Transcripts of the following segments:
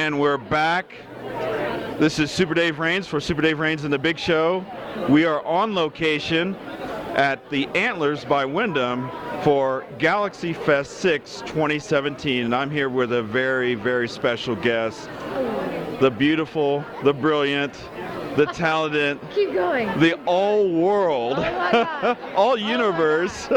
And we're back. This is Super Dave Rains for Super Dave Rains and the Big Show. We are on location at the Antlers by Wyndham for Galaxy Fest 6 2017. And I'm here with a very, very special guest. The beautiful, the brilliant, the talented, keep going. The all-world, all-universe,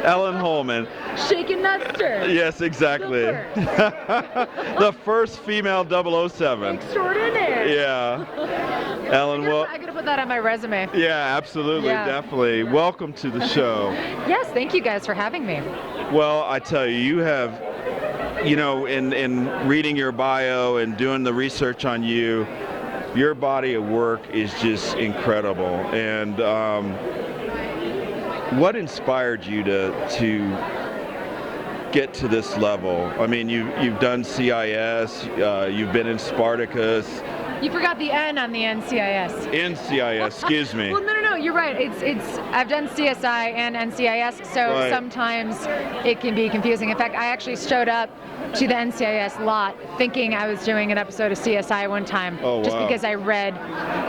Ellen Hollman. Shaken not stirred. Yes, exactly. The first female 007. Extraordinaire. Yeah. Ellen, well, I gotta put that on my resume. Yeah, absolutely, Yeah. Definitely. Welcome to the show. Yes, thank you guys for having me. Well, I tell you, you have, you know, in reading your bio and doing the research on you, your body of work is just incredible. And what inspired you to get to this level? I mean, you've done CIS, you've been in Spartacus. You forgot the N on the NCIS. NCIS, excuse me. Well, no, you're right. It's I've done CSI and NCIS, so Right. Sometimes it can be confusing. In fact, I actually showed up to the NCIS lot thinking I was doing an episode of CSI one time, just wow. because I read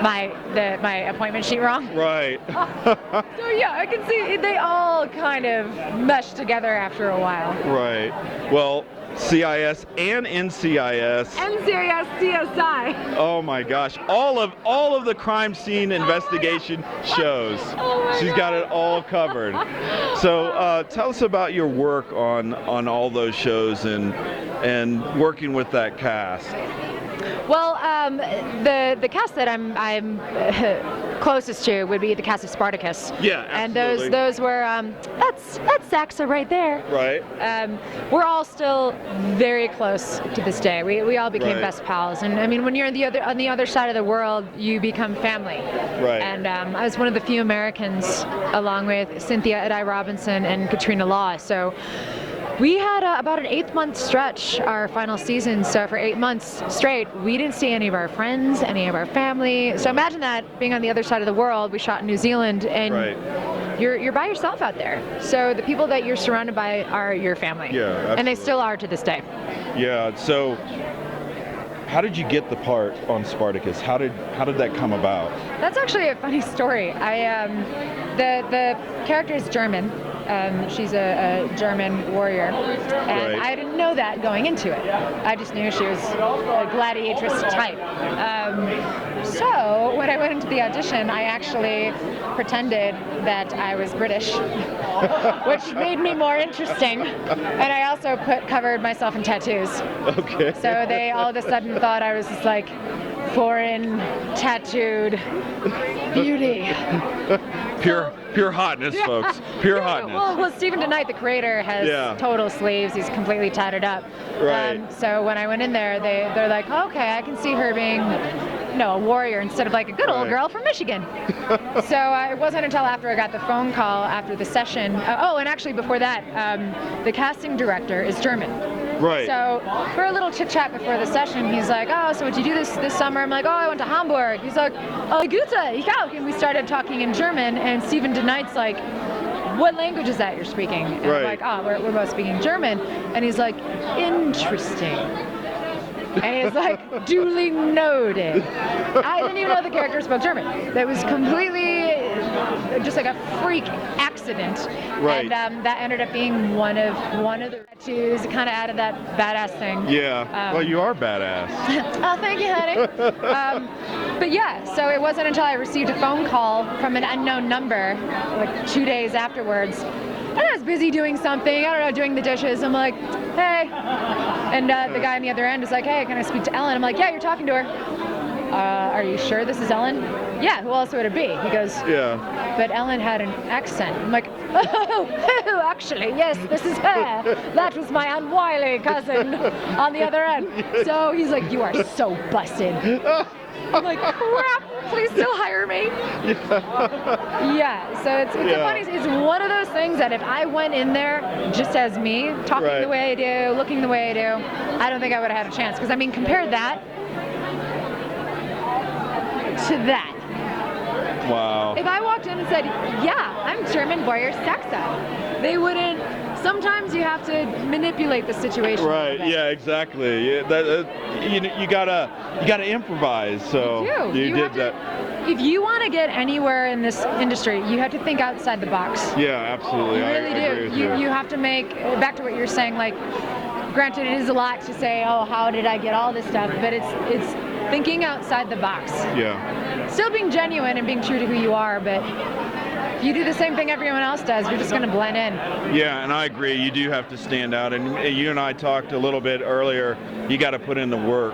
my appointment sheet wrong. Right. So yeah, I can see they all kind of mesh together after a while. Right. Well, CIS and NCIS. NCIS, CSI. Oh my gosh! All of the crime scene investigation shows. Oh my She's got it all covered. So tell us about your work on all those shows and working with that cast. Well, the cast that I'm closest to would be the cast of Spartacus. Yeah, absolutely. And those were that's Saxa right there. Right. We're all still very close to this day. We all became Right. best pals, and I mean, when you're on the other side of the world, you become family. Right. And I was one of the few Americans, along with Cynthia Edai Robinson and Katrina Law. So. We had about an 8-month stretch, our final season, so for 8 months straight, we didn't see any of our friends, any of our family. So imagine that, being on the other side of the world. We shot in New Zealand, and Right. you're by yourself out there. So the people that you're surrounded by are your family. Yeah, absolutely. And they still are to this day. Yeah. So, how did you get the part on Spartacus? How did that come about? That's actually a funny story. The character is German. She's a German warrior, and Right. I didn't know that going into it. I just knew she was a gladiatrix type. So when I went into the audition, I actually pretended that I was British, which made me more interesting. And I also covered myself in tattoos. Okay. So they all of a sudden thought I was this like foreign tattooed beauty. Pure hotness, folks. Pure hotness. Well, Stephen DeKnight, the creator, has total sleeves. He's completely tatted up. Right. So when I went in there, they're like, oh, okay, I can see her being, a warrior instead of like a good old girl from Michigan. So it wasn't until after I got the phone call after the session. And actually before that, the casting director is German. Right. So for a little chit chat before the session, he's like, oh, so what'd you do this summer? I'm like, oh, I went to Hamburg. He's like, oh, Gute, ich auch. And we started talking in German, and Stephen DeKnight's like, what language is that you're speaking? And Right. I'm like, oh, we're both speaking German. And he's like, interesting. And he's like, duly noted. I didn't even know the character spoke German. That was completely just like a freak accident. Right. And that ended up being one of the tattoos. It kind of added that badass thing. Yeah. Well, you are badass. Oh, thank you, honey. But yeah, so it wasn't until I received a phone call from an unknown number, like 2 days afterwards. And I was busy doing something, I don't know, doing the dishes. I'm like, hey. And the guy on the other end is like, hey, can I speak to Ellen? I'm like, yeah, you're talking to her. Are you sure this is Ellen? Yeah, who else would it be? He goes, Yeah. but Ellen had an accent. I'm like, oh, actually, yes, this is her. That was my unwily cousin on the other end. So he's like, you are so busted. I'm like, crap, please still hire me. Yeah, so it's funny, it's one of those things that if I went in there just as me, talking the way I do, looking the way I do, I don't think I would have had a chance. Because I mean, compare that to that. Wow. If I walked in and said, yeah, I'm German warrior Saxa, they wouldn't sometimes you have to manipulate the situation. Right. Yeah. Exactly. Yeah, you gotta improvise. So You did have to- that. If you want to get anywhere in this industry, you have to think outside the box. Yeah. Absolutely. You I really agree do. with you. You have to make, back to what you're saying, like, granted it is a lot to say, oh, how did I get all this stuff, but it's thinking outside the box. Yeah. Still being genuine and being true to who you are, but if you do the same thing everyone else does, you're just going to blend in. Yeah, and I agree. You do have to stand out. And you and I talked a little bit earlier. You got to put in the work.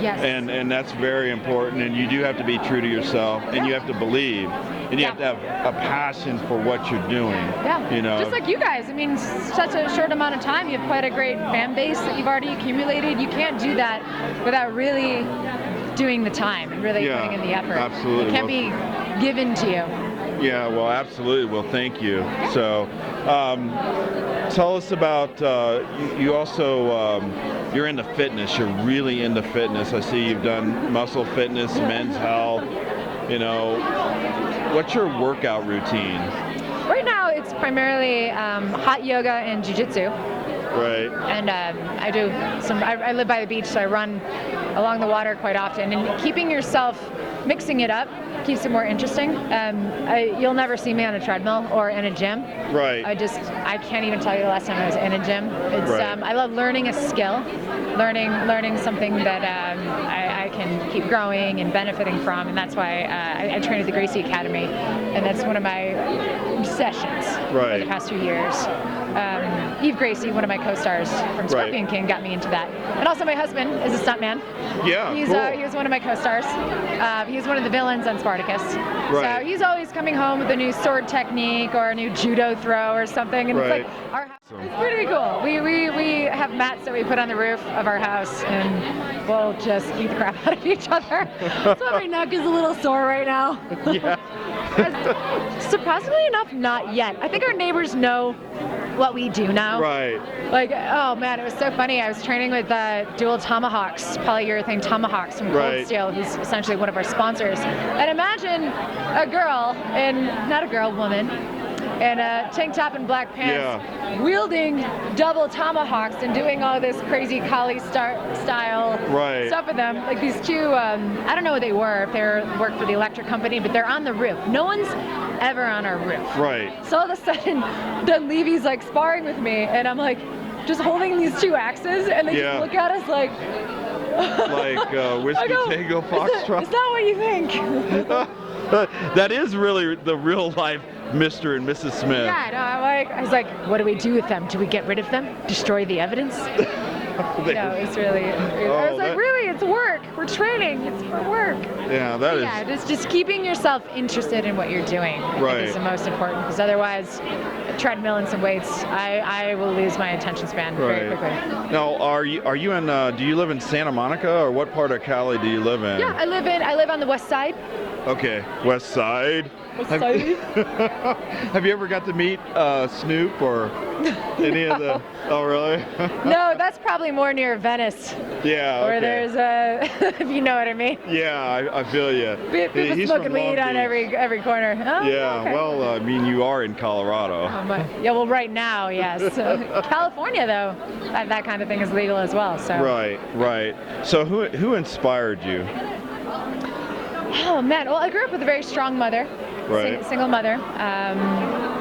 Yes. And that's very important. And you do have to be true to yourself. And you have to believe. And you have to have a passion for what you're doing. Yeah. You know. Just like you guys. I mean, such a short amount of time, you have quite a great fan base that you've already accumulated. You can't do that without really doing the time and really putting in the effort. Absolutely. It can't be given to you. Yeah, well, absolutely. Well, thank you. So, tell us about, you also, you're into fitness. You're really into fitness. I see you've done muscle fitness, men's health. You know, what's your workout routine? Right now, it's primarily hot yoga and jiu-jitsu. Right. And I do I live by the beach, so I run along the water quite often. And keeping yourself, mixing it up, keeps it more interesting. You'll never see me on a treadmill or in a gym. Right. I can't even tell you the last time I was in a gym. It's Right. I love learning a skill, learning something that I can keep growing and benefiting from, and that's why I train at the Gracie Academy, and that's one of my obsessions for Right. the past few years. Eve Gracie, one of my co-stars from Scorpion King, got me into that. And also my husband is a stuntman. Yeah, He cool. was one of my co-stars. He was one of the villains on Spartacus. Right. So he's always coming home with a new sword technique or a new judo throw or something. And Right. it's like, it's pretty cool. We have mats that we put on the roof of our house, and we'll just beat the crap out of each other. So my neck is a little sore right now. Yeah. Surprisingly enough, not yet. I think our neighbors know what we do now. Right. Like, oh man, it was so funny. I was training with dual tomahawks, polyurethane tomahawks from Cold Right. Steel, who's essentially one of our sponsors. And imagine a girl, woman, in a tank top and black pants, wielding double tomahawks and doing all this crazy Kali style Right. stuff with them. Like these two, I don't know what they were, if they worked for the electric company, but they're on the roof. No one's ever on our roof. Right. So all of a sudden, then Levy's like sparring with me, and I'm like, just holding these two axes, and they just look at us like, Whiskey I go, Tango Is Foxtrot. that what you think? That is really the real life Mr. and Mrs. Smith. Yeah, no, I was like, what do we do with them? Do we get rid of them? Destroy the evidence? No, it's really. I was like, really? It's work. We're training. It's for work. Yeah, that is. Yeah, just keeping yourself interested in what you're doing. I think is the most important, because otherwise, a treadmill and some weights, I will lose my attention span very quickly. Now, are you in? Do you live in Santa Monica, or what part of Cali do you live in? Yeah, I live on the west side. Okay, West Side. Have you ever got to meet Snoop or any of the? Oh, really? No, that's probably more near Venice. Yeah. Where Okay. there's if you know what I mean. Yeah, I feel you. People He's smoking from Long weed on Beach. every corner. Oh, Yeah. okay. Well, I mean, you are in Colorado. Yeah, well, right now, yes. California, though, that kind of thing is legal as well. So. Right. So who inspired you? Oh man, well, I grew up with a very strong mother, single mother,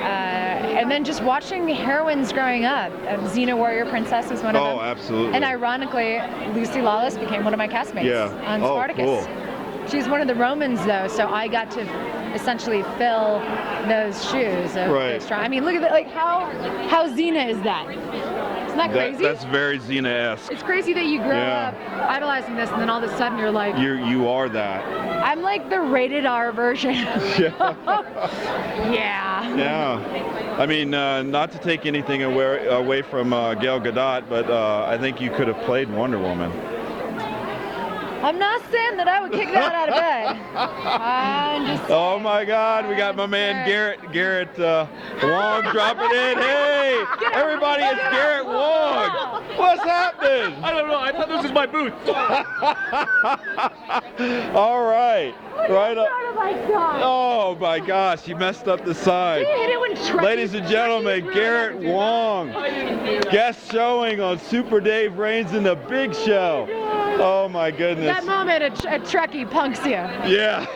and then just watching heroines growing up. Xena Warrior Princess was one of them. Oh, absolutely. And ironically, Lucy Lawless became one of my castmates on Spartacus. Cool. She's one of the Romans, though, so I got to essentially fill those shoes. Of very strong. I mean, look at that! Like how Xena is that? Isn't that crazy? That's very Xena-esque. It's crazy that you grow up idolizing this, and then all of a sudden you're like, you are that. I'm like the rated R version. Yeah. I mean, not to take anything away from Gal Gadot, but I think you could have played Wonder Woman. I'm not saying that I would kick that out of bed. I'm just Oh my God, we got my man Garrett Wong dropping in. Hey, everybody, it's Garrett Wong. What's happening? I don't know. I thought this was my booth. All right, right up. Oh my God. Oh my gosh, you messed up the sign. You hit it when Trekkie- Ladies and gentlemen, Trekkie's Garrett really Wong, guest showing on Super Dave Reigns in the Big Show. Oh my goodness. That moment a Trekkie punks you. Yeah.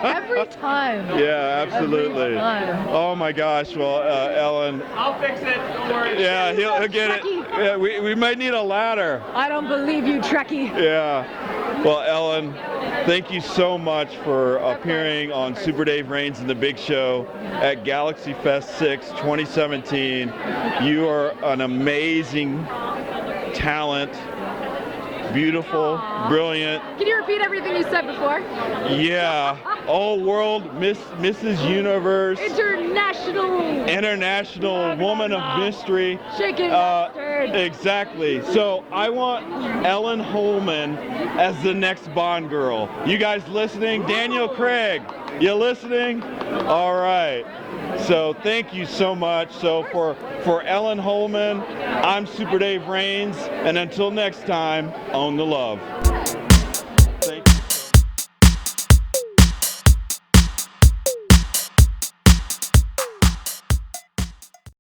Every time. Yeah, absolutely. Every time. Oh my gosh. Well, Ellen. I'll fix it. Don't worry. Yeah, he'll get it. Yeah, we might need a ladder. I don't believe you, Trekkie. Yeah. Well, Ellen, thank you so much for appearing on Super Dave Reigns in the Big Show at Galaxy Fest 6 2017. You are an amazing talent. Beautiful, Aww. brilliant. Can you repeat everything you said before? Yeah. All world Mrs. Universe. International Woman of Mystery. Chicken mustard. Exactly. So I want Ellen Hollman as the next Bond girl. You guys listening? Daniel Craig, you listening? All right. So thank you so much. So for Ellen Hollman, I'm Super Dave Reigns, and until next time, own the love.